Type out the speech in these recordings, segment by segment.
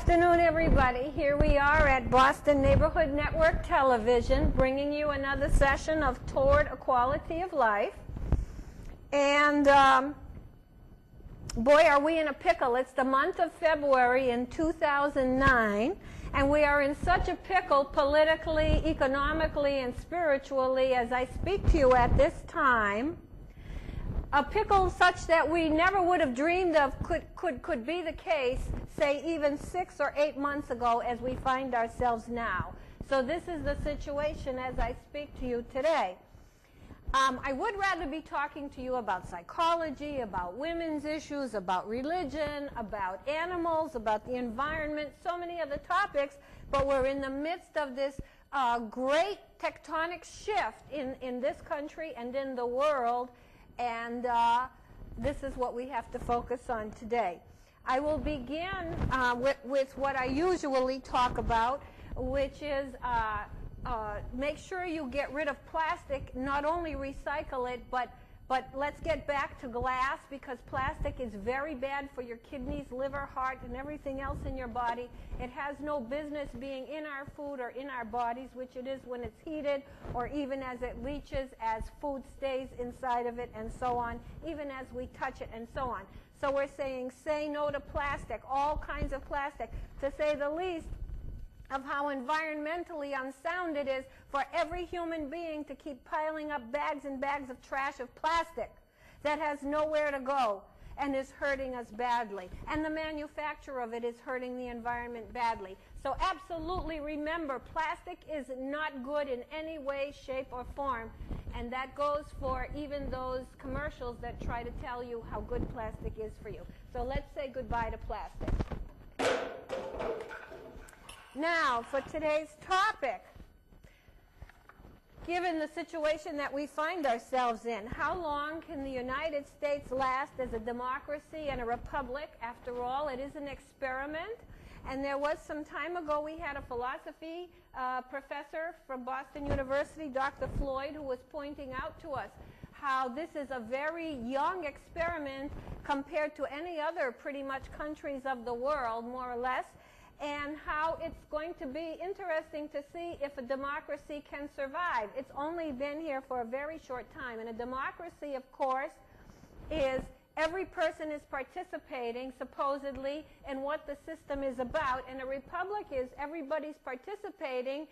afternoon, everybody. Here we are at Boston Neighborhood Network Television, bringing you another session of Toward Equality of Life. And boy, are we in a pickle. It's the month of February in 2009, and we are in such a pickle politically, economically, and spiritually as I speak to you at this time. A pickle such that we never would have dreamed of could be the case, say, even 6 or 8 months ago as we find ourselves now. So this is the situation as I speak to you today. I would rather be talking to you about psychology, about women's issues, about religion, about animals, about the environment, so many other topics, but we're in the midst of this great tectonic shift in this country and in the world. And this is what we have to focus on today. I will begin with what I usually talk about, which is make sure you get rid of plastic, not only recycle it, but let's get back to glass, because plastic is very bad for your kidneys, liver, heart, and everything else in your body. It has no business being in our food or in our bodies, which it is when it's heated, or even as it leaches, as food stays inside of it, and so on, even as we touch it, and so on. So we're saying, say no to plastic, all kinds of plastic, to say the least of how environmentally unsound it is for every human being to keep piling up bags and bags of trash of plastic that has nowhere to go and is hurting us badly. And the manufacture of it is hurting the environment badly. So absolutely remember, plastic is not good in any way, shape, or form. And that goes for even those commercials that try to tell you how good plastic is for you. So let's say goodbye to plastic. Now, for today's topic, given the situation that we find ourselves in, how long can the United States last as a democracy and a republic? After all, it is an experiment. And there was some time ago, we had a philosophy professor from Boston University, Dr. Floyd, who was pointing out to us how this is a very young experiment compared to any other pretty much countries of the world, more or less, and how it's going to be interesting to see if a democracy can survive. It's only been here for a very short time. And a democracy, of course, is every person is participating, supposedly, in what the system is about. And a republic is everybody's participating,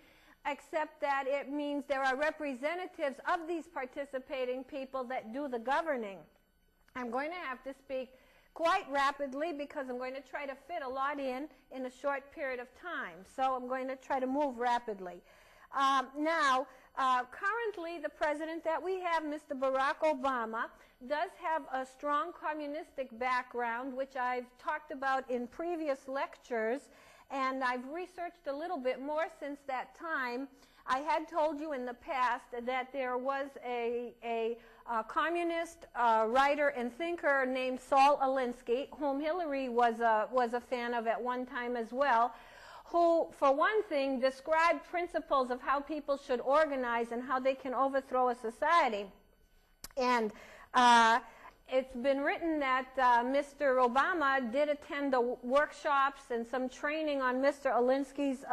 except that it means there are representatives of these participating people that do the governing. I'm going to have to speak quite rapidly because I'm going to try to fit a lot in a short period of time. So I'm going to try to move rapidly. Now, currently the president that we have, Mr. Barack Obama, does have a strong communistic background, which I've talked about in previous lectures, and I've researched a little bit more since that time. I had told you in the past that there was a communist writer and thinker named Saul Alinsky, whom Hillary was a fan of at one time as well, who, for one thing, described principles of how people should organize and how they can overthrow a society. And it's been written that Mr. Obama did attend the workshops and some training on Mr. Alinsky's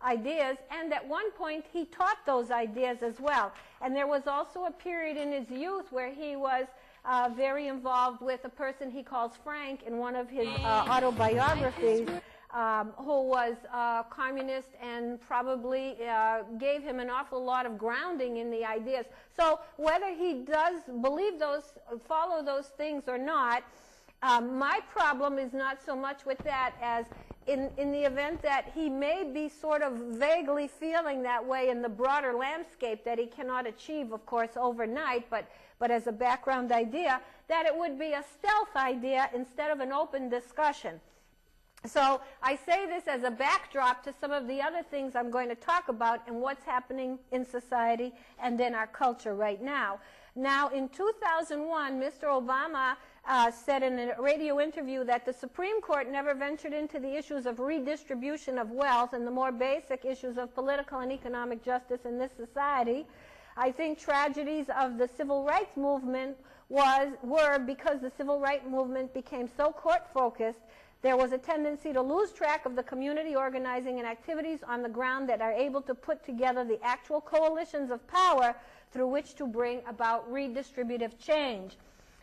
ideas, and at one point he taught those ideas as well. And there was also a period in his youth where he was very involved with a person he calls Frank in one of his autobiographies, who was communist and probably gave him an awful lot of grounding in the ideas. So whether he does believe those, follow those things or not, my problem is not so much with that as in the event that he may be sort of vaguely feeling that way in the broader landscape that he cannot achieve, of course, overnight, but as a background idea, that it would be a stealth idea instead of an open discussion. So I say this as a backdrop to some of the other things I'm going to talk about and what's happening in society and in our culture right now. Now, in 2001, Mr. Obama said in a radio interview that the Supreme Court never ventured into the issues of redistribution of wealth and the more basic issues of political and economic justice in this society. I think tragedies of the civil rights movement were because the civil rights movement became so court-focused There was a tendency to lose track of the community organizing and activities on the ground that are able to put together the actual coalitions of power through which to bring about redistributive change.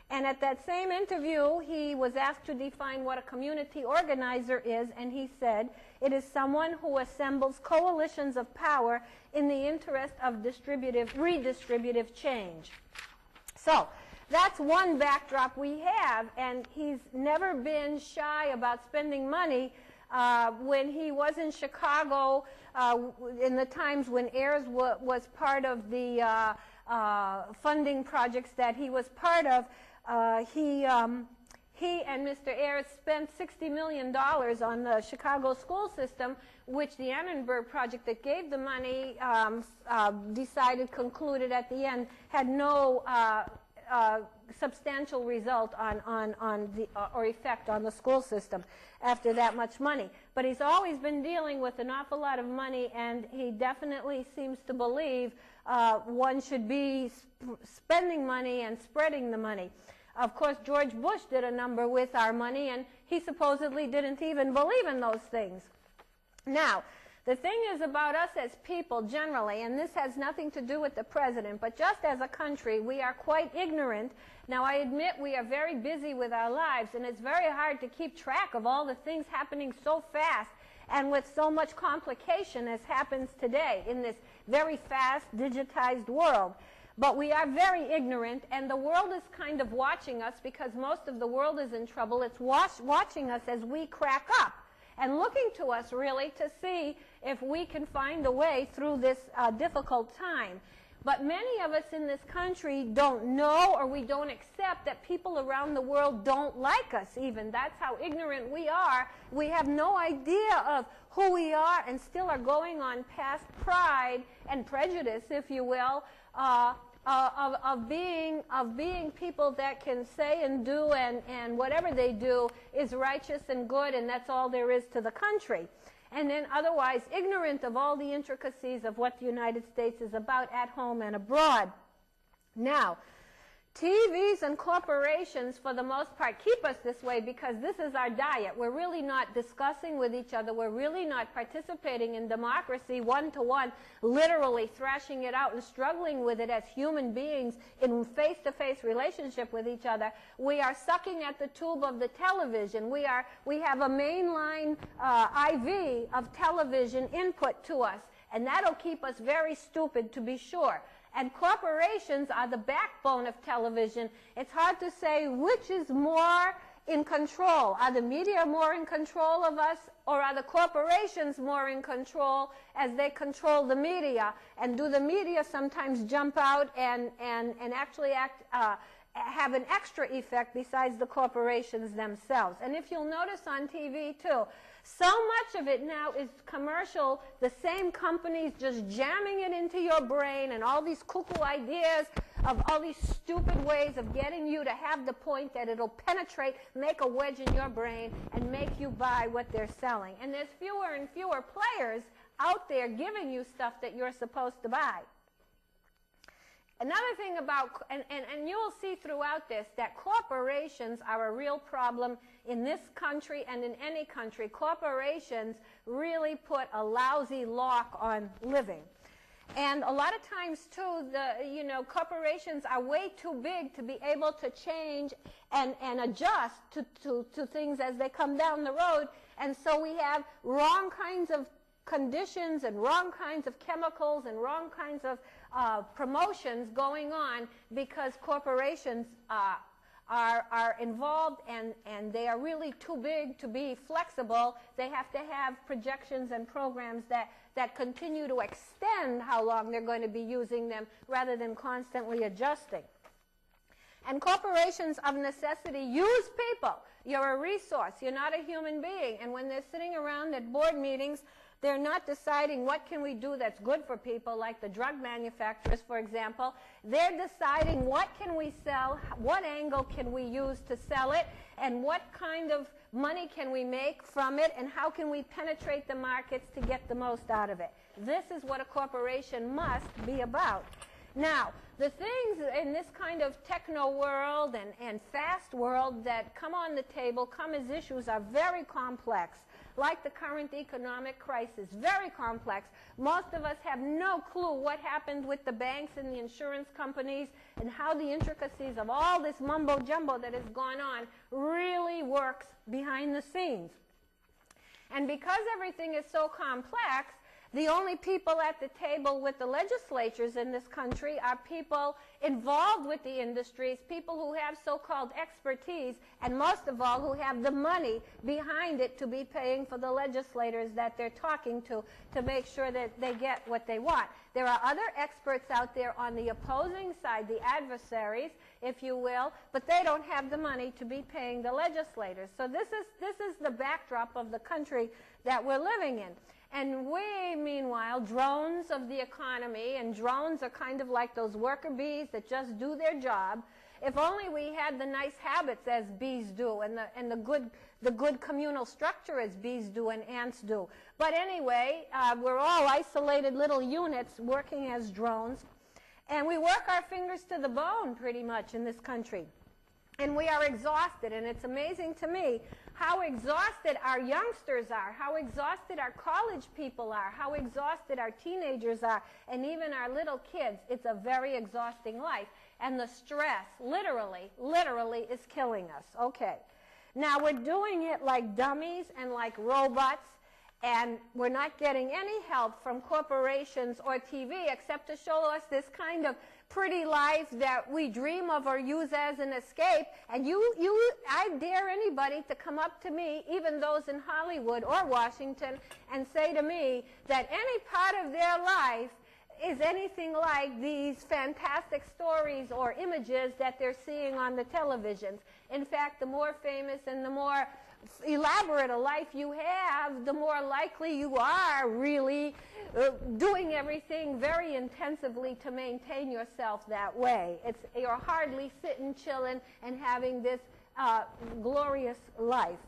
And at that same interview, he was asked to define what a community organizer is, and he said, it is someone who assembles coalitions of power in the interest of redistributive change. So that's one backdrop we have, and he's never been shy about spending money. When he was in Chicago, in the times when Ayers was part of the funding projects that he was part of, he and Mr. Ayers spent $60 million on the Chicago school system, which the Annenberg project that gave the money concluded at the end had no substantial result or effect on the school system after that much money. But he's always been dealing with an awful lot of money, and he definitely seems to believe one should be spending money and spreading the money. Of course, George Bush did a number with our money, and he supposedly didn't even believe in those things. Now, the thing is about us as people generally, and this has nothing to do with the president, but just as a country, we are quite ignorant. Now, I admit we are very busy with our lives, and it's very hard to keep track of all the things happening so fast and with so much complication as happens today in this very fast, digitized world. But we are very ignorant, and the world is kind of watching us because most of the world is in trouble. It's watching us as we crack up and looking to us really to see if we can find a way through this difficult time. But many of us in this country don't know, or we don't accept that people around the world don't like us even. That's how ignorant we are. We have no idea of who we are and still are going on past pride and prejudice, if you will, of being people that can say and do and whatever they do is righteous and good, and that's all there is to the country. And then otherwise ignorant of all the intricacies of what the United States is about at home and abroad. Now, TVs and corporations, for the most part, keep us this way because this is our diet. We're really not discussing with each other. We're really not participating in democracy one-to-one, literally thrashing it out and struggling with it as human beings in face-to-face relationship with each other. We are sucking at the tube of the television. We have a mainline IV of television input to us, and that'll keep us very stupid, to be sure. And corporations are the backbone of television. It's hard to say which is more in control. Are the media more in control of us, or are the corporations more in control as they control the media? And do the media sometimes jump out and actually have an extra effect besides the corporations themselves? And if you'll notice on TV too, so much of it now is commercial, the same companies just jamming it into your brain, and all these cuckoo ideas of all these stupid ways of getting you to have the point that it'll penetrate, make a wedge in your brain, and make you buy what they're selling. And there's fewer and fewer players out there giving you stuff that you're supposed to buy. Another thing about, and you will see throughout this, that corporations are a real problem in this country and in any country. Corporations really put a lousy lock on living. And a lot of times, too, corporations are way too big to be able to change and adjust to things as they come down the road. And so we have wrong kinds of conditions and wrong kinds of chemicals and wrong kinds of promotions going on because corporations are involved, and they are really too big to be flexible. They have to have projections and programs that continue to extend how long they're going to be using them rather than constantly adjusting. And corporations of necessity use people. You're a resource. You're not a human being. And when they're sitting around at board meetings, they're not deciding what can we do that's good for people, like the drug manufacturers, for example. They're deciding what can we sell, what angle can we use to sell it, and what kind of money can we make from it, and how can we penetrate the markets to get the most out of it. This is what a corporation must be about. Now, the things in this kind of techno world and fast world that come on the table, come as issues, are very complex, like the current economic crisis, very complex. Most of us have no clue what happened with the banks and the insurance companies and how the intricacies of all this mumbo-jumbo that has gone on really works behind the scenes. And because everything is so complex, the only people at the table with the legislatures in this country are people involved with the industries, people who have so-called expertise, and most of all, who have the money behind it to be paying for the legislators that they're talking to make sure that they get what they want. There are other experts out there on the opposing side, the adversaries, if you will, but they don't have the money to be paying the legislators. So this is the backdrop of the country that we're living in. And we, meanwhile, drones of the economy, and drones are kind of like those worker bees that just do their job. If only we had the nice habits as bees do, and the good communal structure as bees do and ants do. But anyway, we're all isolated little units working as drones, and we work our fingers to the bone pretty much in this country. And we are exhausted, and it's amazing to me how exhausted our youngsters are, how exhausted our college people are, how exhausted our teenagers are, and even our little kids. It's a very exhausting life. And the stress, literally is killing us. Okay. Now, we're doing it like dummies and like robots, and we're not getting any help from corporations or TV except to show us this kind of pretty life that we dream of or use as an escape. And I dare anybody to come up to me, even those in Hollywood or Washington, and say to me that any part of their life is anything like these fantastic stories or images that they're seeing on the televisions. In fact, the more famous and the more elaborate a life you have, the more likely you are really doing everything very intensively to maintain yourself that way. You're hardly sitting, chilling, and having this glorious life.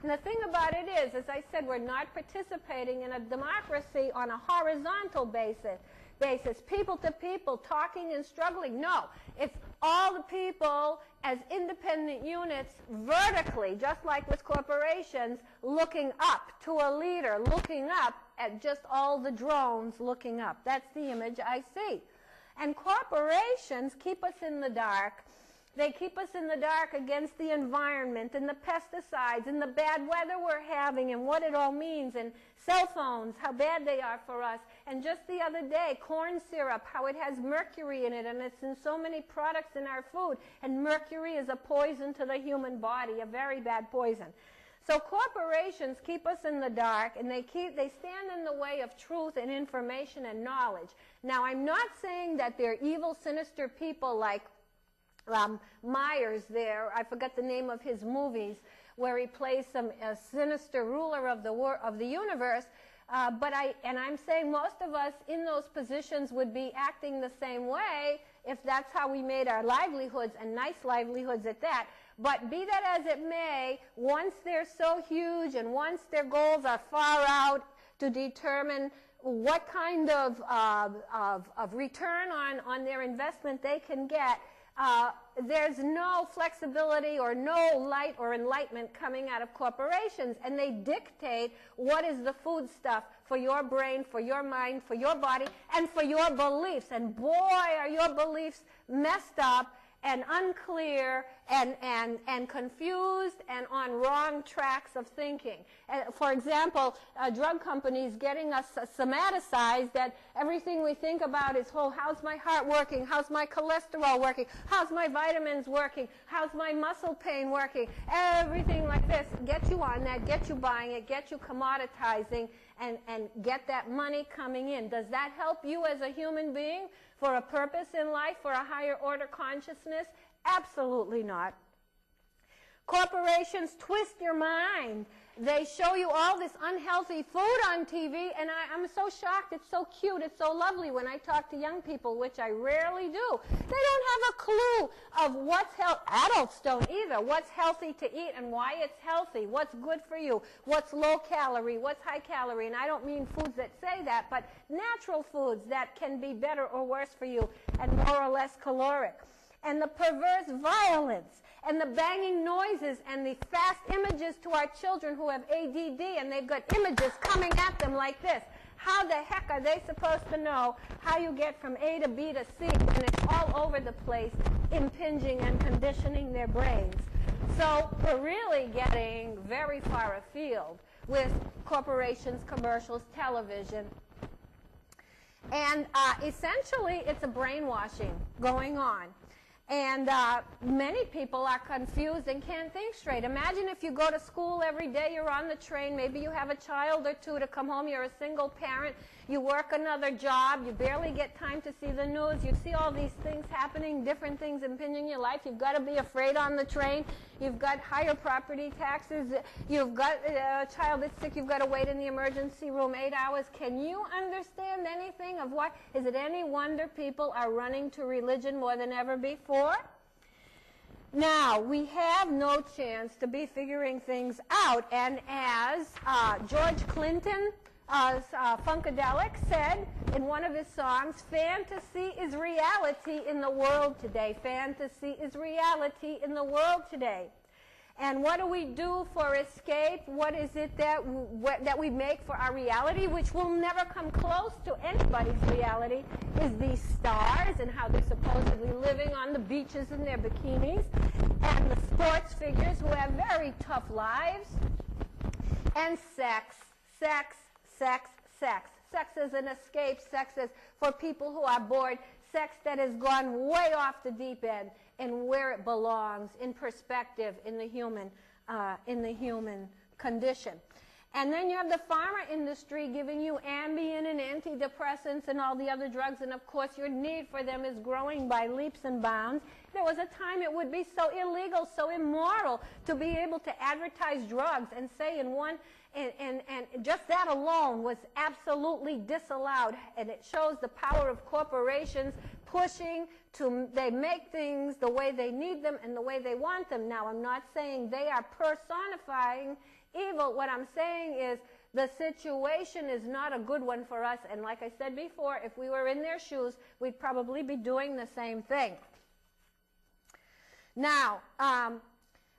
And the thing about it is, as I said, we're not participating in a democracy on a horizontal basis, people to people, talking and struggling. No, it's all the people as independent units vertically, just like with corporations, looking up to a leader, looking up at just all the drones looking up. That's the image I see. And corporations keep us in the dark. They keep us in the dark against the environment and the pesticides and the bad weather we're having and what it all means, and cell phones, how bad they are for us. And just the other day, corn syrup, how it has mercury in it, and it's in so many products in our food. And mercury is a poison to the human body, a very bad poison. So corporations keep us in the dark, and they stand in the way of truth and information and knowledge. Now, I'm not saying that they're evil, sinister people like Myers there, I forgot the name of his movies, where he plays a sinister ruler of the universe. But I'm saying most of us in those positions would be acting the same way if that's how we made our livelihoods, and nice livelihoods at that. But be that as it may, once they're so huge and once their goals are far out to determine what kind of return on their investment they can get, there's no flexibility or no light or enlightenment coming out of corporations, and they dictate what is the food stuff for your brain, for your mind, for your body, and for your beliefs. And boy, are your beliefs messed up and unclear and confused and on wrong tracks of thinking. For example, drug companies getting us somaticized that everything we think about is, oh, how's my heart working? How's my cholesterol working? How's my vitamins working? How's my muscle pain working? Everything like this. Get you on that, get you buying it, get you commoditizing, and get that money coming in. Does that help you as a human being for a purpose in life, for a higher order consciousness? Absolutely not. Corporations twist your mind. They show you all this unhealthy food on TV, and I'm so shocked. It's so cute. It's so lovely when I talk to young people, which I rarely do. They don't have a clue of what's healthy. Adults don't either. What's healthy to eat and why it's healthy. What's good for you. What's low calorie. What's high calorie. And I don't mean foods that say that, but natural foods that can be better or worse for you and more or less caloric. And the perverse violence and the banging noises and the fast images to our children who have ADD, and they've got images coming at them like this. How the heck are they supposed to know how you get from A to B to C when it's all over the place, impinging and conditioning their brains? So we're really getting very far afield with corporations, commercials, television. And essentially, it's a brainwashing going on. And many people are confused and can't think straight. Imagine if you go to school every day, you're on the train, maybe you have a child or two to come home, you're a single parent, you work another job, you barely get time to see the news, you see all these things happening, different things impinging your life, you've got to be afraid on the train, you've got higher property taxes, you've got a child that's sick, you've got to wait in the emergency room 8 hours. Can you understand anything of what? Is it any wonder people are running to religion more than ever before? Now, we have no chance to be figuring things out, and as George Clinton, Funkadelic, said in one of his songs, fantasy is reality in the world today. Fantasy is reality in the world today. And what do we do for escape? What is it that we make for our reality, which will never come close to anybody's reality, is these stars and how they're supposedly living on the beaches in their bikinis, and the sports figures who have very tough lives, and sex, sex, sex, sex. Sex is an escape. Sex is for people who are bored. Sex that has gone way off the deep end and where it belongs in perspective in the human condition. And then you have the pharma industry giving you Ambien and antidepressants and all the other drugs, and of course your need for them is growing by leaps and bounds. There was a time it would be so illegal, so immoral to be able to advertise drugs and say in one, and just that alone was absolutely disallowed. And it shows the power of corporations pushing to, they make things the way they need them and the way they want them. Now, I'm not saying they are personifying evil. What I'm saying is the situation is not a good one for us. And like I said before, if we were in their shoes, we'd probably be doing the same thing. Now,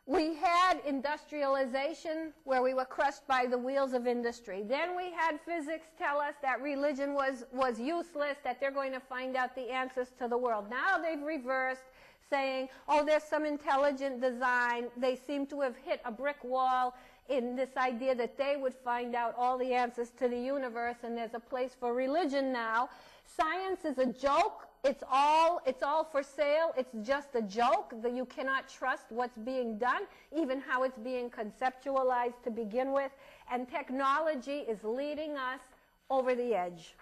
we had industrialization where we were crushed by the wheels of industry. Then we had physics tell us that religion was useless, that they're going to find out the answers to the world. Now they've reversed, saying, oh, there's some intelligent design. They seem to have hit a brick wall in this idea that they would find out all the answers to the universe, and there's a place for religion now. Science is a joke. It's all for sale. It's just a joke that you cannot trust what's being done, even how it's being conceptualized to begin with. And technology is leading us over the edge.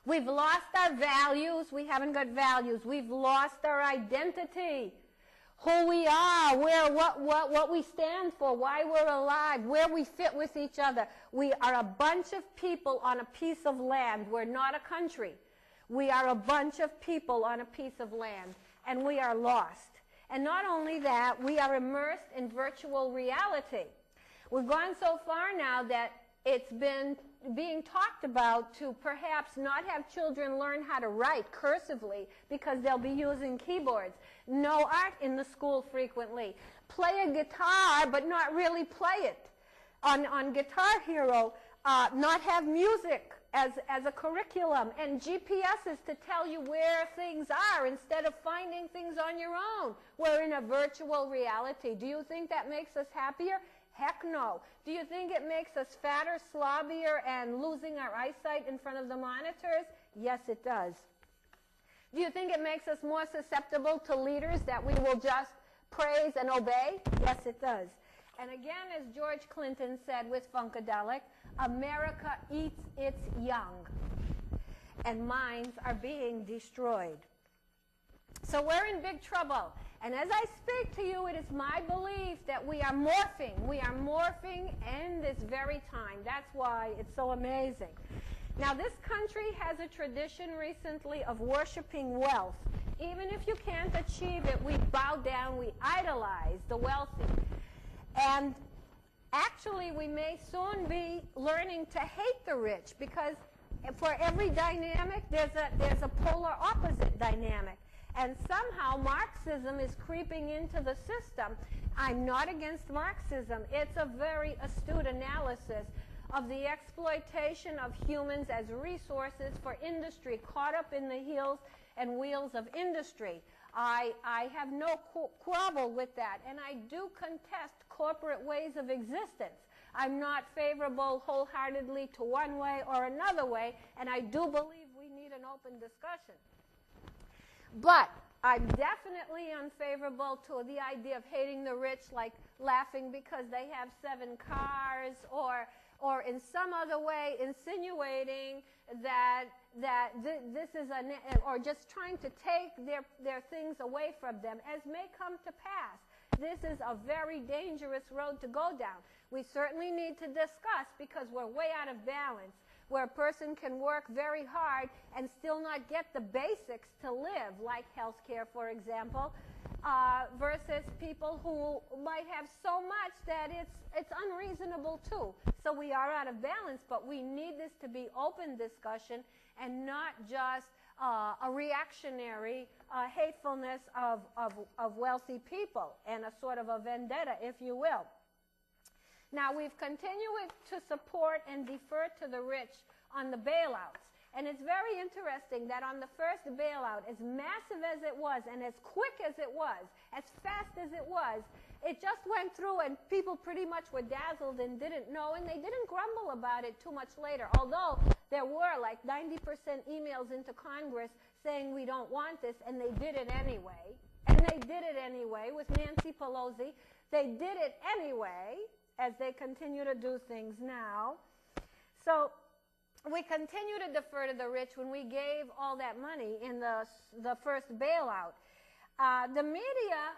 We've lost our values. We haven't got values. We've lost our identity. Who we are, what we stand for, why we're alive, where we fit with each other. We are a bunch of people on a piece of land. We're not a country. We are a bunch of people on a piece of land, and we are lost. And not only that, we are immersed in virtual reality. We've gone so far now that it's been being talked about to perhaps not have children learn how to write cursively because they'll be using keyboards. No art in the school frequently. Play a guitar, but not really play it. On Guitar Hero, not have music as a curriculum, and GPSs to tell you where things are instead of finding things on your own. We're in a virtual reality. Do you think that makes us happier? Heck no. Do you think it makes us fatter, slobbier, and losing our eyesight in front of the monitors? Yes, it does. Do you think it makes us more susceptible to leaders that we will just praise and obey? Yes, it does. And again, as George Clinton said with Funkadelic, America eats its young, and minds are being destroyed. So we're in big trouble. And as I speak to you, it is my belief that we are morphing. We are morphing in this very time. That's why it's so amazing. Now, this country has a tradition recently of worshiping wealth. Even if you can't achieve it, we bow down, we idolize the wealthy. And actually, we may soon be learning to hate the rich, because for every dynamic, there's a polar opposite dynamic. And somehow Marxism is creeping into the system. I'm not against Marxism. It's a very astute analysis of the exploitation of humans as resources for industry, caught up in the heels and wheels of industry. I have no quarrel with that, and I do contest corporate ways of existence. I'm not favorable wholeheartedly to one way or another way, and I do believe we need an open discussion. But I'm definitely unfavorable to the idea of hating the rich, like laughing because they have 7 cars, or in some other way insinuating that this is or just trying to take their things away from them, as may come to pass. This is a very dangerous road to go down. We certainly need to discuss, because we're way out of balance, where a person can work very hard and still not get the basics to live, like health care, for example, versus people who might have so much that it's unreasonable too. So we are out of balance, but we need this to be open discussion and not just a reactionary hatefulness of wealthy people and a sort of a vendetta, if you will. Now, we've continued to support and defer to the rich on the bailouts. And it's very interesting that on the first bailout, as massive as it was and as quick as it was, as fast as it was, it just went through and people pretty much were dazzled and didn't know, and they didn't grumble about it too much later, although there were like 90% emails into Congress saying we don't want this, and they did it anyway. And they did it anyway with Nancy Pelosi. They did it anyway, as they continue to do things now. So we continue to defer to the rich when we gave all that money in the first bailout. The media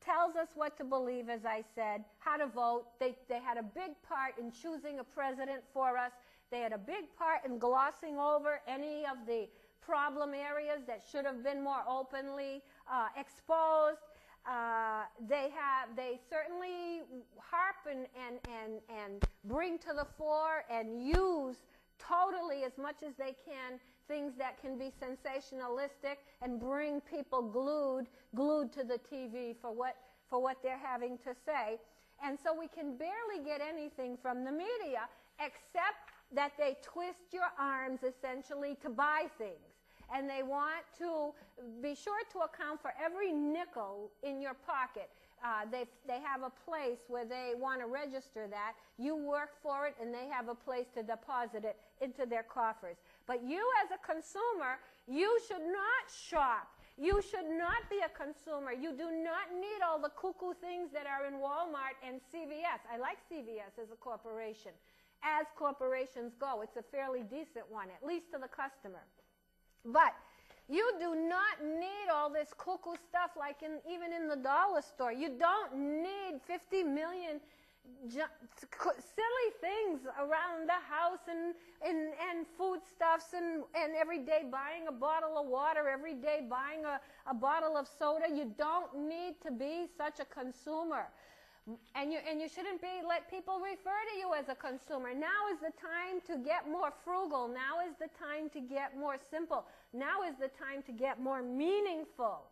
tells us what to believe, as I said, how to vote. They had a big part in choosing a president for us. They had a big part in glossing over any of the problem areas that should have been more openly exposed. They certainly harp and bring to the fore and use totally as much as they can things that can be sensationalistic and bring people glued to the TV for what they're having to say. And so we can barely get anything from the media, except that they twist your arms essentially to buy things. And they want to be sure to account for every nickel in your pocket. They have a place where they want to register that. You work for it, and they have a place to deposit it into their coffers. But you, as a consumer, you should not shop. You should not be a consumer. You do not need all the cuckoo things that are in Walmart and CVS. I like CVS as a corporation. As corporations go, it's a fairly decent one, at least to the customer. But you do not need all this cuckoo stuff like even in the dollar store. You don't need 50 million silly things around the house and foodstuffs and every day buying a bottle of water, every day buying a bottle of soda. You don't need to be such a consumer. And you shouldn't let people refer to you as a consumer. Now is the time to get more frugal. Now is the time to get more simple. Now is the time to get more meaningful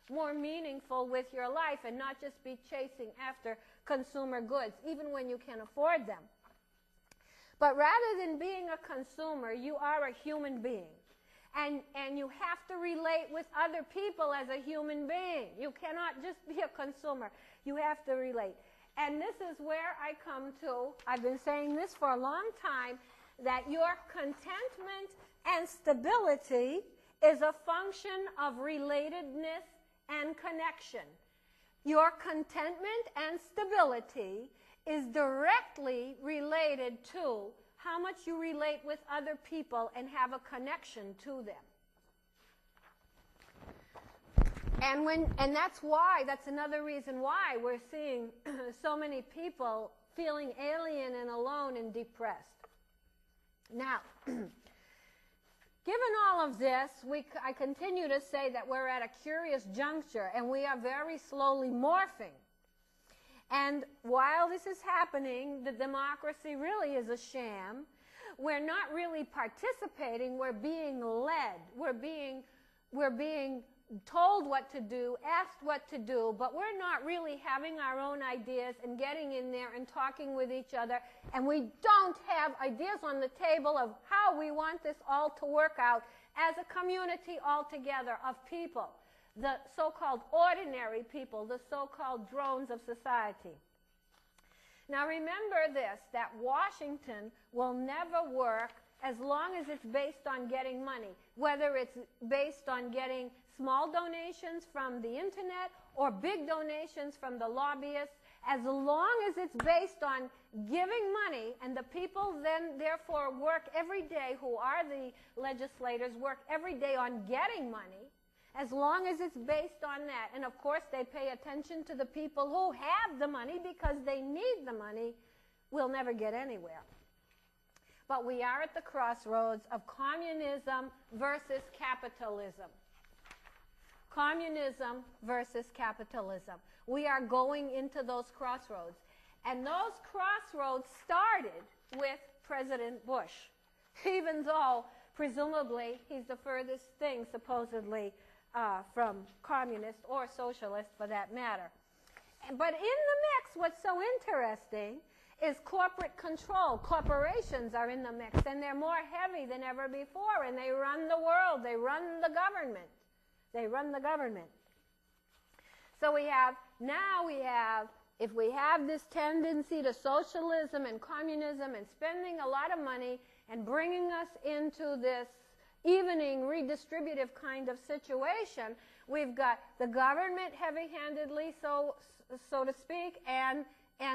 with your life, and not just be chasing after consumer goods, even when you can afford them. But rather than being a consumer, you are a human being. And you have to relate with other people as a human being. You cannot just be a consumer. You have to relate. And this is where I come to, I've been saying this for a long time, that your contentment and stability is a function of relatedness and connection. Your contentment and stability is directly related to how much you relate with other people and have a connection to them. And that's another reason why we're seeing so many people feeling alien and alone and depressed. Now, given all of this, I continue to say that we're at a curious juncture, and we are very slowly morphing. And while this is happening, the democracy really is a sham. We're not really participating. We're being led. We're being told what to do, asked what to do, but we're not really having our own ideas and getting in there and talking with each other, and we don't have ideas on the table of how we want this all to work out as a community altogether of people, the so-called ordinary people, the so-called drones of society. Now remember this, that Washington will never work as long as it's based on getting money, whether it's based on getting small donations from the internet or big donations from the lobbyists. As long as it's based on giving money, and the people then therefore work every day, who are the legislators, work every day on getting money, as long as it's based on that, and of course they pay attention to the people who have the money because they need the money, we'll never get anywhere. But we are at the crossroads of communism versus capitalism. Communism versus capitalism. We are going into those crossroads. And those crossroads started with President Bush, even though presumably he's the furthest thing, supposedly, from communist or socialist for that matter. But in the mix, what's so interesting is corporate control. Corporations are in the mix, and they're more heavy than ever before, and they run the world. They run the government. They run the government. So if we have this tendency to socialism and communism and spending a lot of money and bringing us into this evening, redistributive kind of situation, we've got the government heavy-handedly, so to speak, and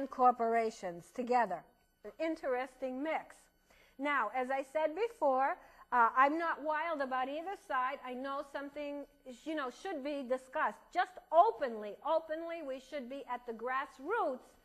corporations together. An interesting mix. Now, as I said before, I'm not wild about either side. I know something, should be discussed. Just openly, we should be at the grassroots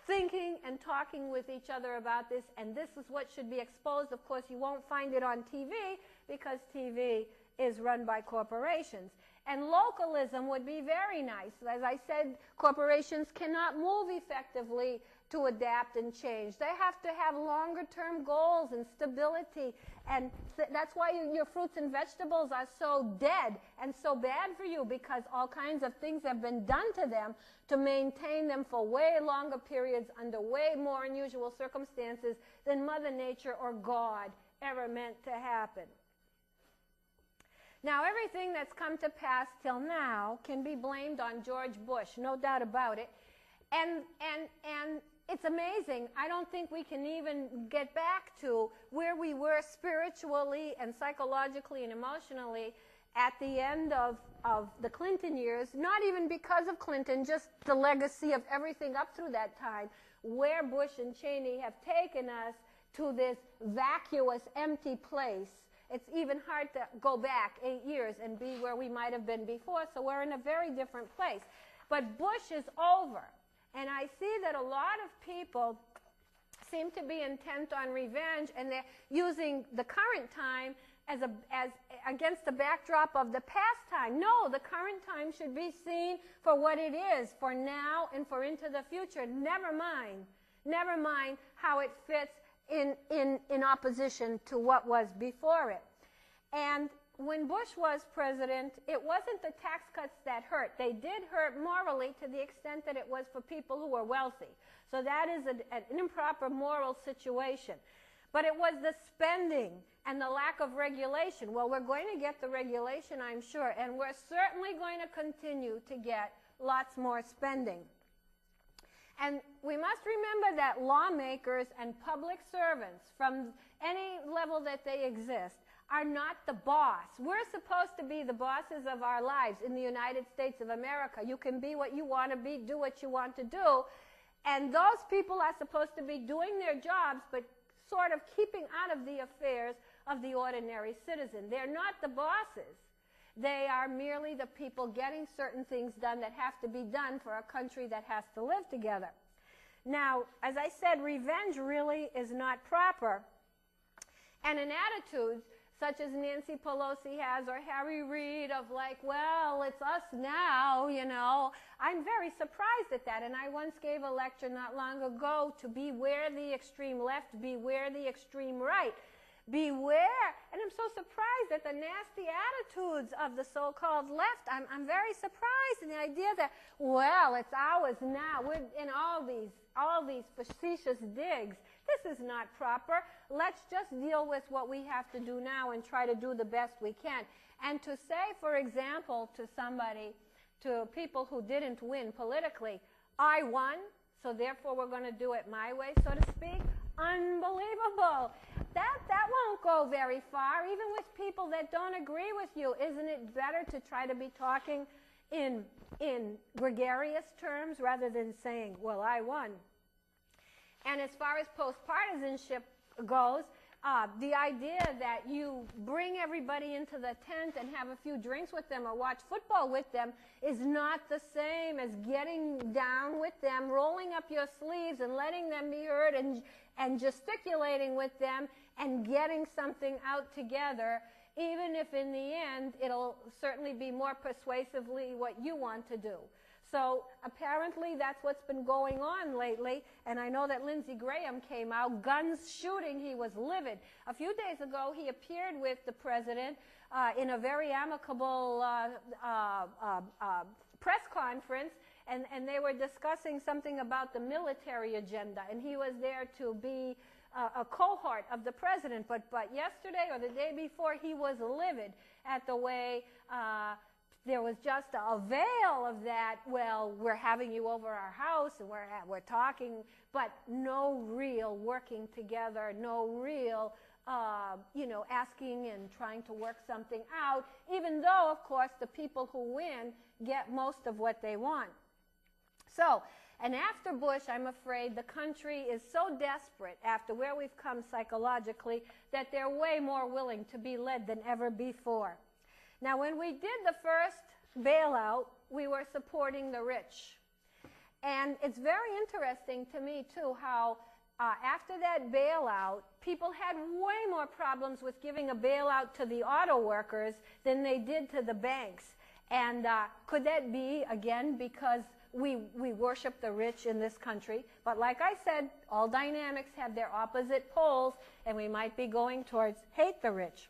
thinking and talking with each other about this, and this is what should be exposed. Of course, you won't find it on TV because TV is run by corporations. And localism would be very nice. As I said, corporations cannot move effectively to adapt and change. They have to have longer-term goals and stability, and that's why your fruits and vegetables are so dead and so bad for you, because all kinds of things have been done to them to maintain them for way longer periods under way more unusual circumstances than Mother Nature or God ever meant to happen. Now, everything that's come to pass till now can be blamed on George Bush, no doubt about it. And it's amazing. I don't think we can even get back to where we were spiritually and psychologically and emotionally at the end of the Clinton years, not even because of Clinton, just the legacy of everything up through that time, where Bush and Cheney have taken us to this vacuous, empty place. It's even hard to go back 8 years and be where we might have been before, so we're in a very different place. But Bush is over, and I see that a lot of people seem to be intent on revenge, and they're using the current time as against the backdrop of the past time. No, the current time should be seen for what it is, for now and for into the future. Never mind how it fits in opposition to what was before it. And when Bush was president, it wasn't the tax cuts that hurt. They did hurt morally to the extent that it was for people who were wealthy. So that is an improper moral situation. But it was the spending and the lack of regulation. Well, we're going to get the regulation, I'm sure, and we're certainly going to continue to get lots more spending. And we must remember that lawmakers and public servants, from any level that they exist, are not the boss. We're supposed to be the bosses of our lives in the United States of America. You can be what you want to be, do what you want to do, and those people are supposed to be doing their jobs, but sort of keeping out of the affairs of the ordinary citizen. They're not the bosses. They are merely the people getting certain things done that have to be done for a country that has to live together. Now, as I said, revenge really is not proper. And an attitude such as Nancy Pelosi has, or Harry Reid, of like, well, it's us now, you know. I'm very surprised at that. And I once gave a lecture not long ago to beware the extreme left, beware the extreme right. Beware. And I'm so surprised at the nasty attitudes of the so-called left. I'm very surprised in the idea that, well, it's ours now. We're in all these facetious digs. This is not proper. Let's just deal with what we have to do now and try to do the best we can. And to say, for example, to somebody, to people who didn't win politically, I won, so therefore we're going to do it my way, so to speak, unbelievable. That won't go very far, even with people that don't agree with you. Isn't it better to try to be talking in gregarious terms rather than saying, well, I won? And as far as post-partisanship goes, the idea that you bring everybody into the tent and have a few drinks with them or watch football with them is not the same as getting down with them, rolling up your sleeves and letting them be heard and gesticulating with them and getting something out together, even if in the end it'll certainly be more persuasively what you want to do. So apparently that's what's been going on lately, and I know that Lindsey Graham came out, guns shooting, he was livid. A few days ago he appeared with the president in a very amicable press conference, and they were discussing something about the military agenda, and he was there to be a cohort of the president, but yesterday or the day before he was livid at the way there was just a veil of that, well, we're having you over our house and we're talking, but no real working together, no real, asking and trying to work something out, even though, of course, the people who win get most of what they want. So, and after Bush, I'm afraid the country is so desperate after where we've come psychologically that they're way more willing to be led than ever before. Now, when we did the first bailout, we were supporting the rich. And it's very interesting to me, too, how after that bailout, people had way more problems with giving a bailout to the auto workers than they did to the banks. And could that be, again, because we worship the rich in this country? But like I said, all dynamics have their opposite poles, and we might be going towards hate the rich.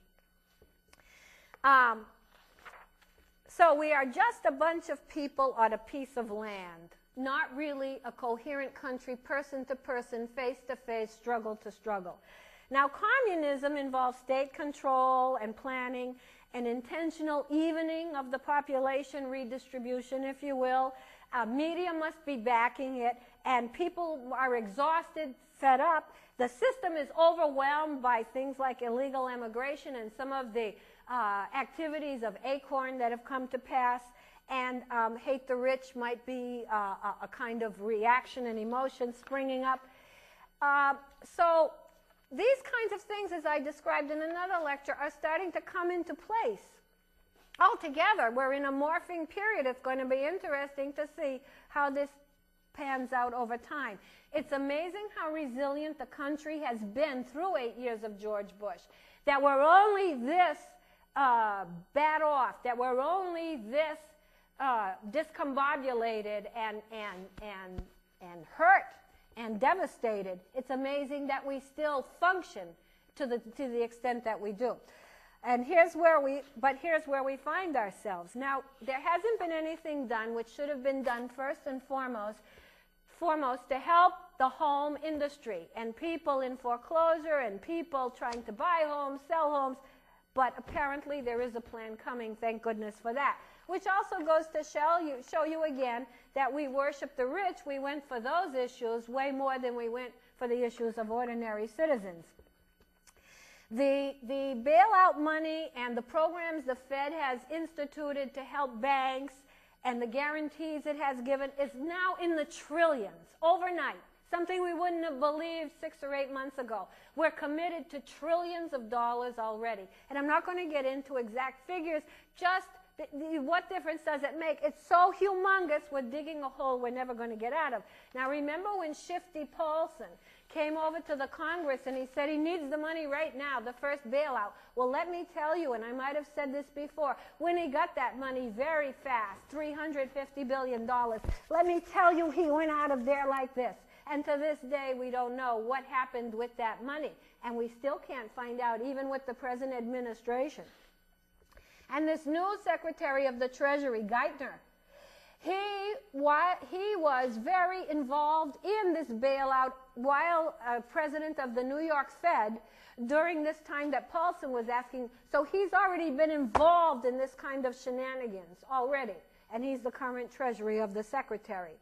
So we are just a bunch of people on a piece of land, not really a coherent country, person to person, face to face, struggle to struggle. Now, communism involves state control and planning, an intentional evening of the population redistribution, if you will. Media must be backing it, and people are exhausted, fed up. The system is overwhelmed by things like illegal immigration and some of the activities of ACORN that have come to pass, and hate the rich might be a kind of reaction and emotion springing up. So these kinds of things, as I described in another lecture, are starting to come into place. Altogether, we're in a morphing period. It's going to be interesting to see how this pans out over time. It's amazing how resilient the country has been through 8 years of George Bush, that we're only this bad off, that we're only this discombobulated and hurt and devastated. It's amazing that we still function to the extent that we do. And here's where we find ourselves. Now, there hasn't been anything done which should have been done first and foremost to help the home industry and people in foreclosure and people trying to buy homes, sell homes. But apparently there is a plan coming, thank goodness for that. Which also goes to show you again that we worship the rich. We went for those issues way more than we went for the issues of ordinary citizens. The bailout money and the programs the Fed has instituted to help banks and the guarantees it has given is now in the trillions overnight. something we wouldn't have believed 6 or 8 months ago. We're committed to trillions of dollars already. And I'm not going to get into exact figures, just what difference does it make? It's so humongous, we're digging a hole we're never going to get out of. Now remember when Shifty Paulson came over to the Congress and he said he needs the money right now, the first bailout. Well, let me tell you, and I might have said this before, when he got that money very fast, $350 billion, let me tell you, he went out of there like this. And to this day, we don't know what happened with that money. And we still can't find out, even with the present administration. And this new Secretary of the Treasury, Geithner, he was very involved in this bailout while president of the New York Fed during this time that Paulson was asking. So he's already been involved in this kind of shenanigans already. And he's the current Treasury of the Secretary.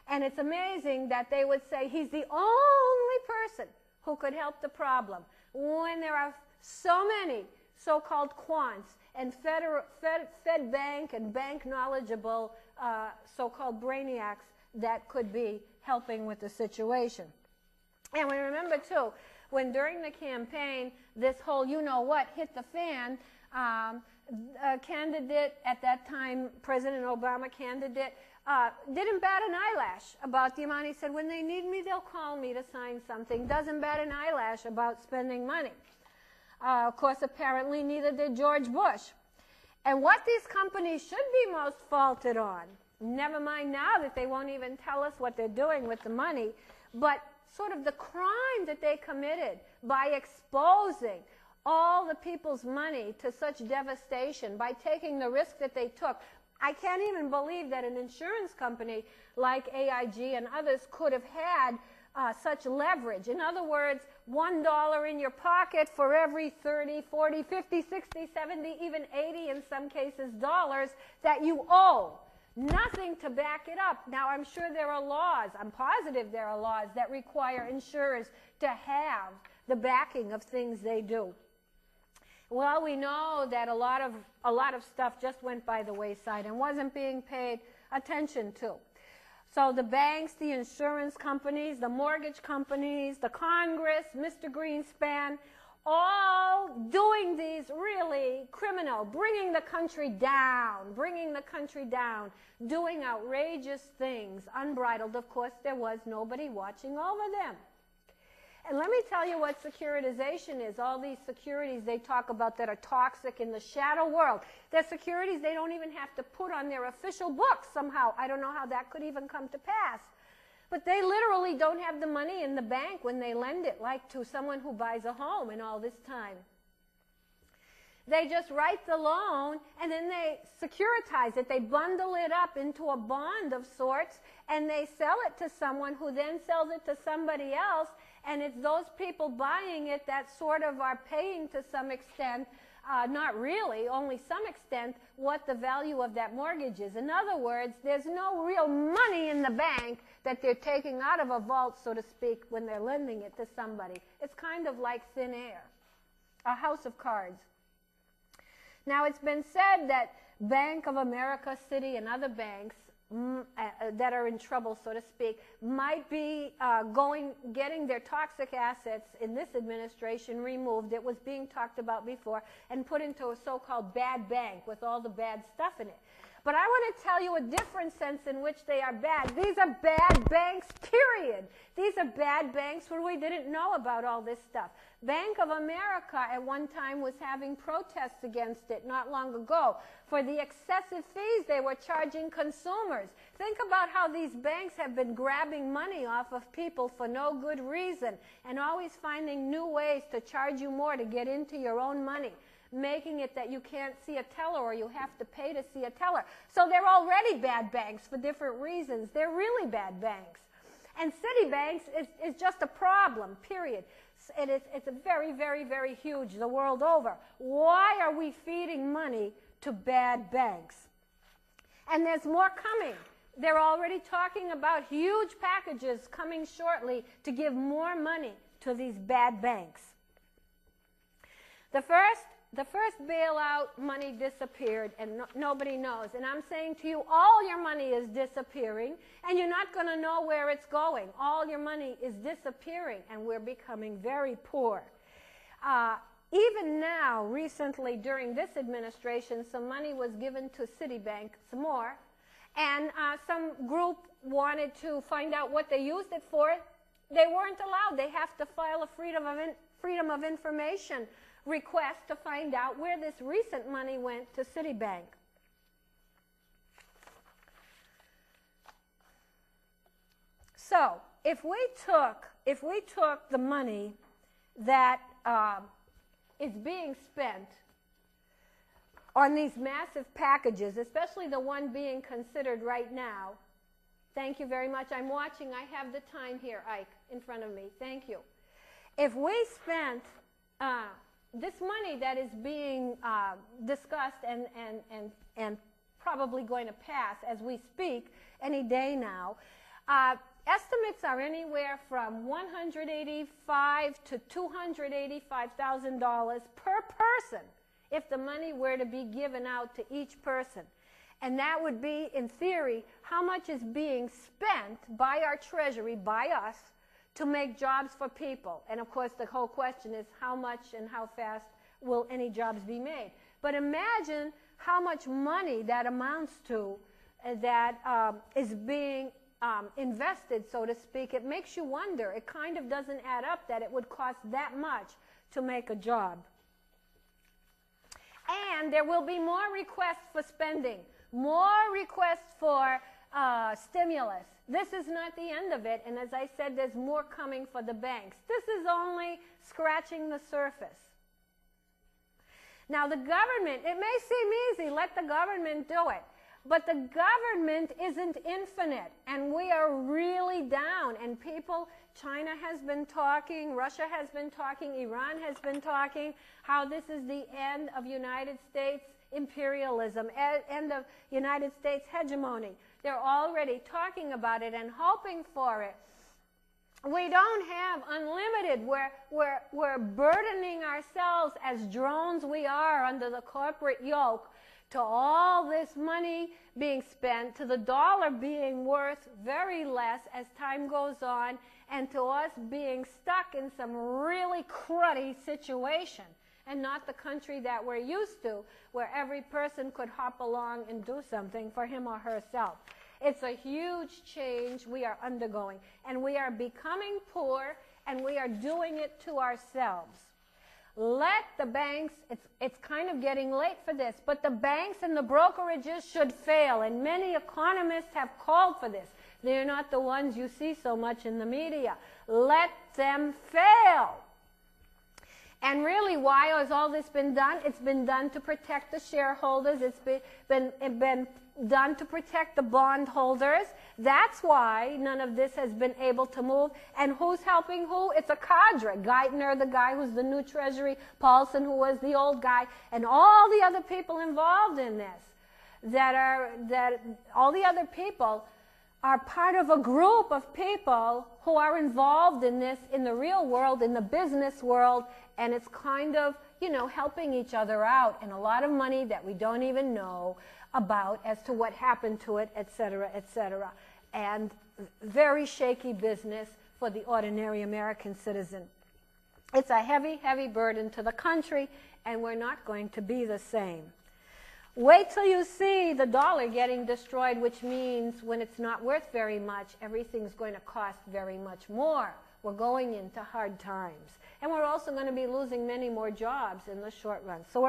And it's amazing that they would say he's the only person who could help the problem when there are so many so-called quants and Fed bank and bank knowledgeable so-called brainiacs that could be helping with the situation. And we remember, too, when during the campaign, this whole you-know-what hit the fan, a candidate at that time, President Obama candidate, didn't bat an eyelash about the amount. He said, when they need me, they'll call me to sign something. Doesn't bat an eyelash about spending money. Of course, apparently, neither did George Bush. And what these companies should be most faulted on, never mind now that they won't even tell us what they're doing with the money, but sort of the crime that they committed by exposing all the people's money to such devastation, by taking the risk that they took. I can't even believe that an insurance company like AIG and others could have had such leverage. In other words, $1 in your pocket for every 30, 40, 50, 60, 70, even 80 in some cases dollars that you owe. Nothing to back it up. Now, I'm sure there are laws, I'm positive there are laws that require insurers to have the backing of things they do. Well, we know that a lot of stuff just went by the wayside and wasn't being paid attention to. So the banks, the insurance companies, the mortgage companies, the Congress, Mr. Greenspan, all doing these really criminal, bringing the country down, doing outrageous things, unbridled. Of course, there was nobody watching over them. And let me tell you what securitization is. All these securities they talk about that are toxic in the shadow world. They're securities they don't even have to put on their official books somehow. I don't know how that could even come to pass. But they literally don't have the money in the bank when they lend it, like to someone who buys a home in all this time. They just write the loan, and then they securitize it. They bundle it up into a bond of sorts, and they sell it to someone who then sells it to somebody else, and it's those people buying it that sort of are paying to some extent, not really, only some extent, what the value of that mortgage is. In other words, there's no real money in the bank that they're taking out of a vault, so to speak, when they're lending it to somebody. It's kind of like thin air, a house of cards. Now, it's been said that Bank of America, Citi, and other banks that are in trouble, so to speak, might be getting their toxic assets in this administration removed. It was being talked about before and put into a so-called bad bank with all the bad stuff in it. But I want to tell you a different sense in which they are bad. These are bad banks, period. These are bad banks where we didn't know about all this stuff. Bank of America at one time was having protests against it not long ago for the excessive fees they were charging consumers. Think about how these banks have been grabbing money off of people for no good reason and always finding new ways to charge you more to get into your own money, making it that you can't see a teller or you have to pay to see a teller. So they're already bad banks for different reasons. They're really bad banks. And Citibank is just a problem, period. It's a very, very, very huge the world over. Why are we feeding money to bad banks? And there's more coming. They're already talking about huge packages coming shortly to give more money to these bad banks. The first the first bailout money disappeared and nobody knows. And I'm saying to you, all your money is disappearing and you're not going to know where it's going. All your money is disappearing and we're becoming very poor. Even now, recently during this administration, some money was given to Citibank, some more, and some group wanted to find out what they used it for. They weren't allowed. They have to file a freedom of information request to find out where this recent money went to Citibank. So if we took the money that is being spent on these massive packages, especially the one being considered right now. Thank you very much. I'm watching. I have the time here, Ike, in front of me. Thank you. If we spent this money that is being discussed and probably going to pass as we speak any day now, estimates are anywhere from $185,000 to $285,000 per person if the money were to be given out to each person. And that would be, in theory, how much is being spent by our Treasury, by us, to make jobs for people. And of course, the whole question is how much and how fast will any jobs be made. But imagine how much money that amounts to that is being invested, so to speak. It makes you wonder. It kind of doesn't add up that it would cost that much to make a job. And there will be more requests for spending, more requests for stimulus. This is not the end of it, and as I said, there's more coming for the banks. This is only scratching the surface. Now the government, it may seem easy, let the government do it, but the government isn't infinite, and we are really down, and people, China has been talking, Russia has been talking, Iran has been talking, how this is the end of United States imperialism, end of United States hegemony. They're already talking about it and hoping for it. We don't have unlimited. We're burdening ourselves as drones we are under the corporate yoke to all this money being spent, to the dollar being worth very less as time goes on, and to us being stuck in some really cruddy situation, and not the country that we're used to, where every person could hop along and do something for him or herself. It's a huge change we are undergoing, and we are becoming poor, and we are doing it to ourselves. Let the banks, it's kind of getting late for this, but the banks and the brokerages should fail, and many economists have called for this. They're not the ones you see so much in the media. Let them fail. And really, why has all this been done? It's been done to protect the shareholders. It's been done to protect the bondholders. That's why none of this has been able to move. And who's helping who? It's a cadre. Geithner, the guy who's the new Treasury, Paulson, who was the old guy, and all the other people involved in this. All the other people are part of a group of people who are involved in this in the real world, in the business world, and it's kind of, you know, helping each other out, and a lot of money that we don't even know about as to what happened to it, et cetera, and very shaky business for the ordinary American citizen. It's a heavy, heavy burden to the country, and we're not going to be the same. Wait till you see the dollar getting destroyed, which means when it's not worth very much, everything's going to cost very much more. We're going into hard times. And we're also going to be losing many more jobs in the short run. So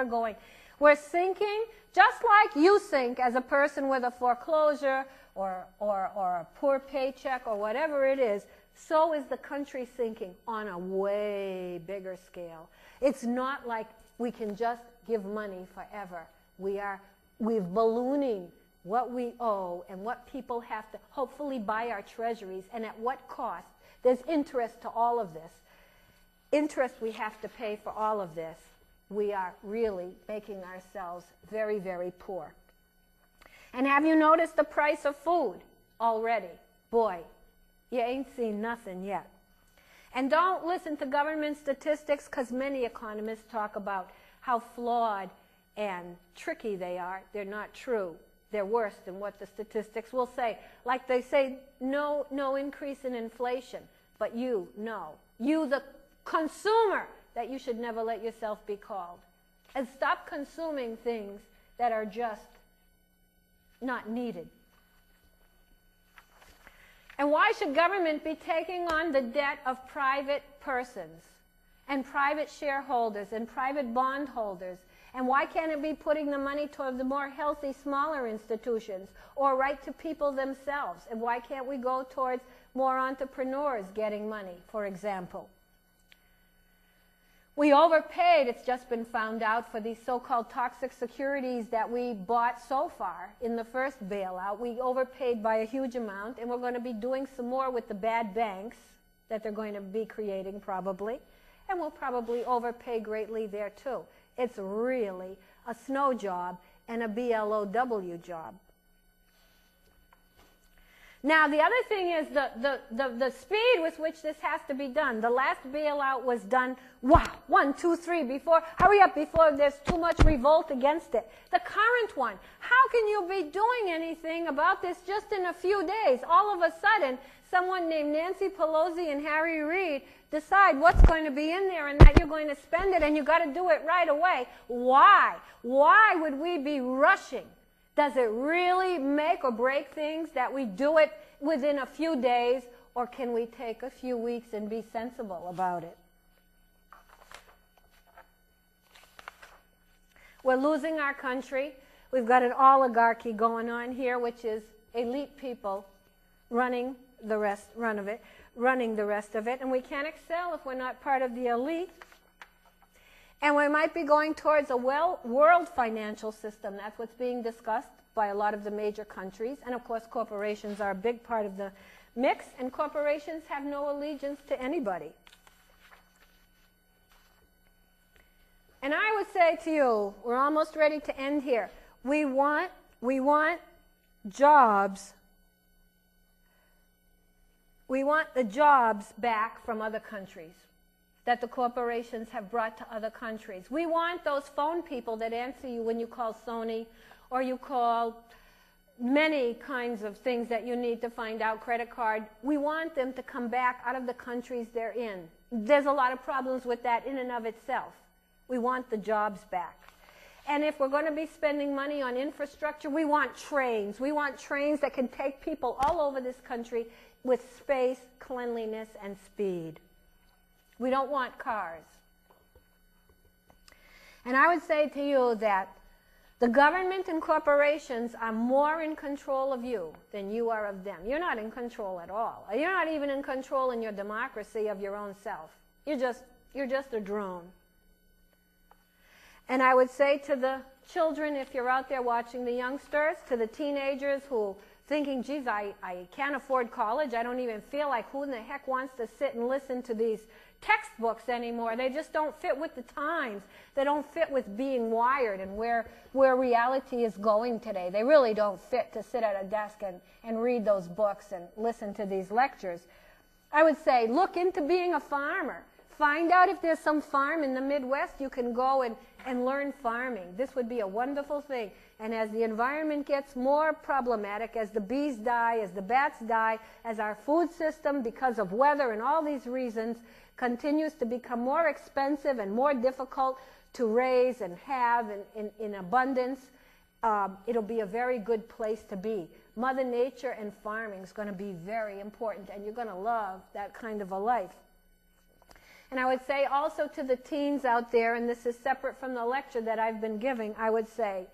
we're sinking, just like you sink as a person with a foreclosure or a poor paycheck or whatever it is, so is the country sinking on a way bigger scale. It's not like we can just give money forever. We're ballooning what we owe and what people have to hopefully buy our treasuries, and at what cost. There's interest to all of this. Interest we have to pay for all of this. We are really making ourselves very, very poor. And have you noticed the price of food already? Boy, you ain't seen nothing yet. And don't listen to government statistics, because many economists talk about how flawed and tricky they are. They're not true. They're worse than what the statistics will say. Like they say, no increase in inflation, but you know, you the consumer, that you should never let yourself be called. And stop consuming things that are just not needed. And why should government be taking on the debt of private persons and private shareholders and private bondholders? And why can't it be putting the money toward the more healthy, smaller institutions or right to people themselves? And why can't we go towards more entrepreneurs getting money, for example? We overpaid, it's just been found out, for these so-called toxic securities that we bought so far in the first bailout. We overpaid by a huge amount, and we're going to be doing some more with the bad banks that they're going to be creating probably. And we'll probably overpay greatly there too. It's really a snow job and a BLOW job. Now, the other thing is the speed with which this has to be done. The last bailout was done, wow, 1, 2, 3, before, hurry up before there's too much revolt against it. The current one, how can you be doing anything about this just in a few days? All of a sudden, someone named Nancy Pelosi and Harry Reid decide what's going to be in there and that you're going to spend it and you've got to do it right away. Why? Why would we be rushing? Does it really make or break things that we do it within a few days, or can we take a few weeks and be sensible about it? We're losing our country. We've got an oligarchy going on here, which is elite people running the rest of it, and we can't excel if we're not part of the elite. And we might be going towards a world financial system. That's what's being discussed by a lot of the major countries. And of course, corporations are a big part of the mix, and corporations have no allegiance to anybody. And I would say to you, we're almost ready to end here. We want jobs. We want the jobs back from other countries that the corporations have brought to other countries. We want those phone people that answer you when you call Sony, or you call many kinds of things that you need to find out, credit card. We want them to come back out of the countries they're in. There's a lot of problems with that in and of itself. We want the jobs back. And if we're going to be spending money on infrastructure, we want trains. We want trains that can take people all over this country with space, cleanliness, and speed. We don't want cars. And I would say to you that the government and corporations are more in control of you than you are of them. You're not in control at all. You're not even in control in your democracy of your own self. You're just a drone. And I would say to the children, if you're out there watching, the youngsters, to the teenagers who thinking, geez, I can't afford college, I don't even feel like, who in the heck wants to sit and listen to these textbooks anymore? They just don't fit with the times. They don't fit with being wired and where reality is going today. They really don't fit to sit at a desk and read those books and listen to these lectures. I would say, look into being a farmer. Find out if there's some farm in the Midwest you can go and learn farming. This would be a wonderful thing. And as the environment gets more problematic, as the bees die, as the bats die, as our food system, because of weather and all these reasons, continues to become more expensive and more difficult to raise and have in abundance, it'll be a very good place to be. Mother Nature and farming is going to be very important, and you're going to love that kind of a life. And I would say also to the teens out there, and this is separate from the lecture that I've been giving, I would say,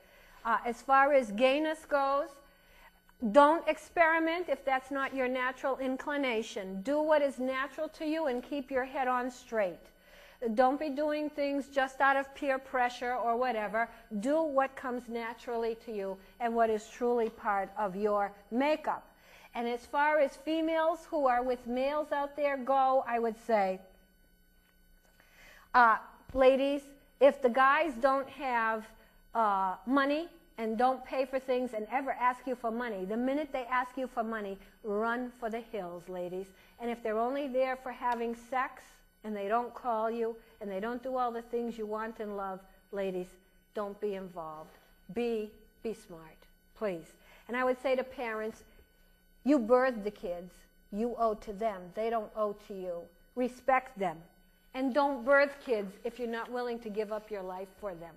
as far as gayness goes, don't experiment if that's not your natural inclination. Do what is natural to you and keep your head on straight. Don't be doing things just out of peer pressure or whatever. Do what comes naturally to you and what is truly part of your makeup. And as far as females who are with males out there go, I would say, ladies, if the guys don't have money and don't pay for things and ever ask you for money, the minute they ask you for money, run for the hills, ladies. And if they're only there for having sex and they don't call you and they don't do all the things you want in love, ladies, don't be involved. Be smart, please. And I would say to parents, you birthed the kids. You owe to them. They don't owe to you. Respect them. And don't birth kids if you're not willing to give up your life for them.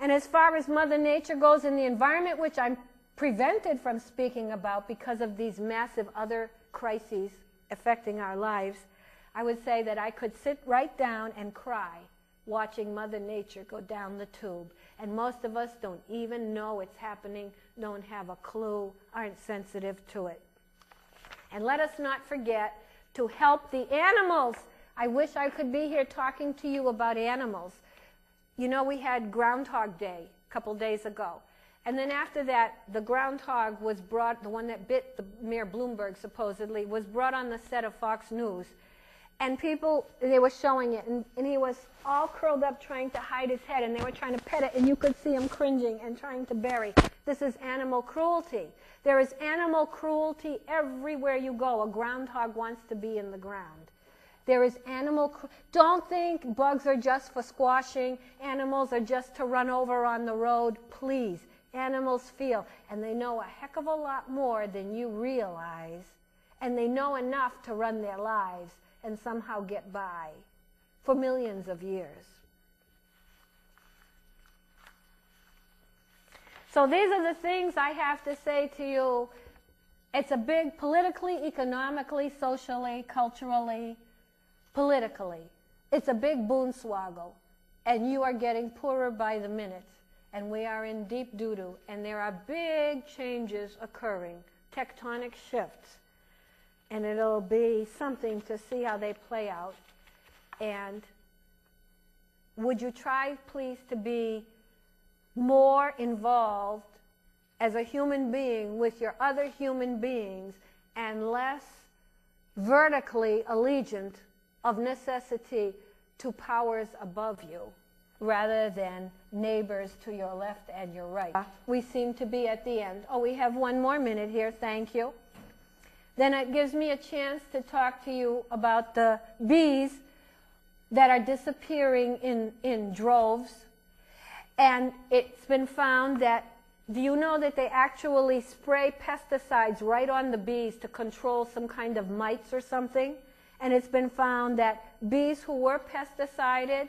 And as far as Mother Nature goes in the environment, which I'm prevented from speaking about because of these massive other crises affecting our lives, I would say that I could sit right down and cry watching Mother Nature go down the tube. And most of us don't even know it's happening, don't have a clue, aren't sensitive to it. And let us not forget to help the animals. I wish I could be here talking to you about animals. You know, we had Groundhog Day a couple days ago. And then after that, the groundhog was brought, the one that bit the Mayor Bloomberg supposedly, was brought on the set of Fox News. And people, they were showing it, and he was all curled up trying to hide his head, and they were trying to pet it, and you could see him cringing and trying to bury. This is animal cruelty. There is animal cruelty everywhere you go. A groundhog wants to be in the ground. There is don't think bugs are just for squashing, animals are just to run over on the road. Please. Animals feel, and they know a heck of a lot more than you realize, and they know enough to run their lives and somehow get by for millions of years. So these are the things I have to say to you. It's a big, politically, economically, socially, culturally, politically, it's a big boonswoggle, and you are getting poorer by the minute. And we are in deep doo-doo, and there are big changes occurring, tectonic shifts, and it'll be something to see how they play out. And would you try, please, to be more involved as a human being with your other human beings and less vertically allegiant of necessity to powers above you, rather than neighbors to your left and your right. We seem to be at the end. Oh, we have one more minute here, thank you. Then it gives me a chance to talk to you about the bees that are disappearing in droves. And it's been found that, do you know that they actually spray pesticides right on the bees to control some kind of mites or something? And it's been found that bees who were pesticided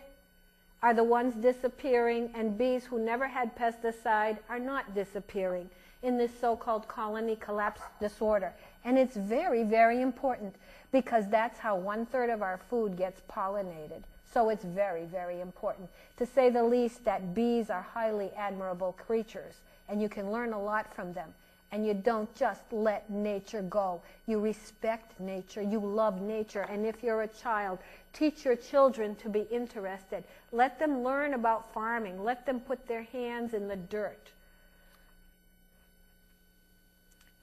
are the ones disappearing, and bees who never had pesticide are not disappearing in this so-called colony collapse disorder. And it's very, very important because that's how 1/3 of our food gets pollinated. So it's very, very important. To say the least, that bees are highly admirable creatures, and you can learn a lot from them. And you don't just let nature go. You respect nature. You love nature. And if you're a child, teach your children to be interested. Let them learn about farming. Let them put their hands in the dirt.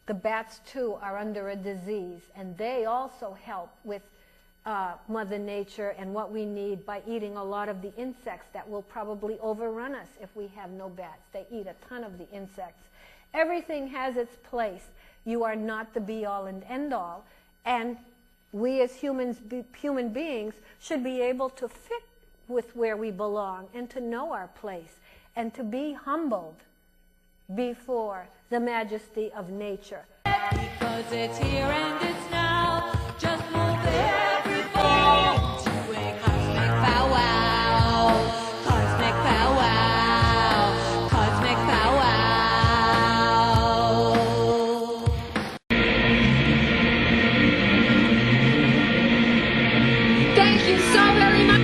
The bats, too, are under a disease, and they also help with Mother Nature and what we need by eating a lot of the insects that will probably overrun us if we have no bats. They eat a ton of the insects. Everything has its place. You are not the be-all and end-all. And we as human beings should be able to fit with where we belong and to know our place and to be humbled before the majesty of nature. Because it's here and it's now, just move everything to a cosmic powwow, cosmic powwow, cosmic powwow. Thank you so very much.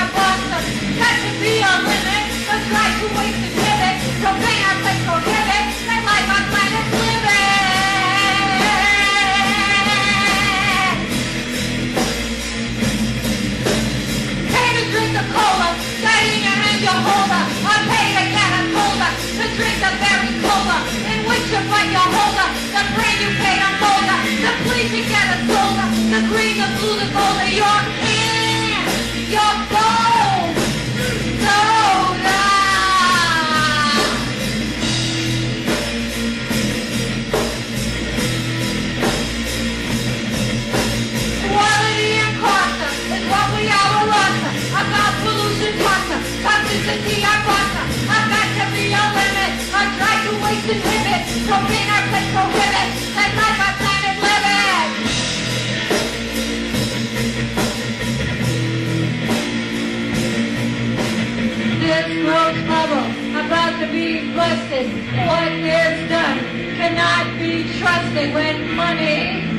our bosses. Got to be a limit. The drive to waste and pivot. Profane our place prohibit. That life on planet's living. Pay to drink the cola. Got in your hand your holder. I pay to get a cola. To drink the berry cola. In which you fight your holder. The brand you paid on molder. The please you get a soda. The green, the blue, the gold. You're in. You're gold. Soda. Quality and cost is what we are a loss. About pollution cost. Toxicity our boss. I've got to be a limit. I try to waste and inhibit. Profane our place prohibit. That life our planet living. This rose bubble about to be busted. What is done cannot be trusted when money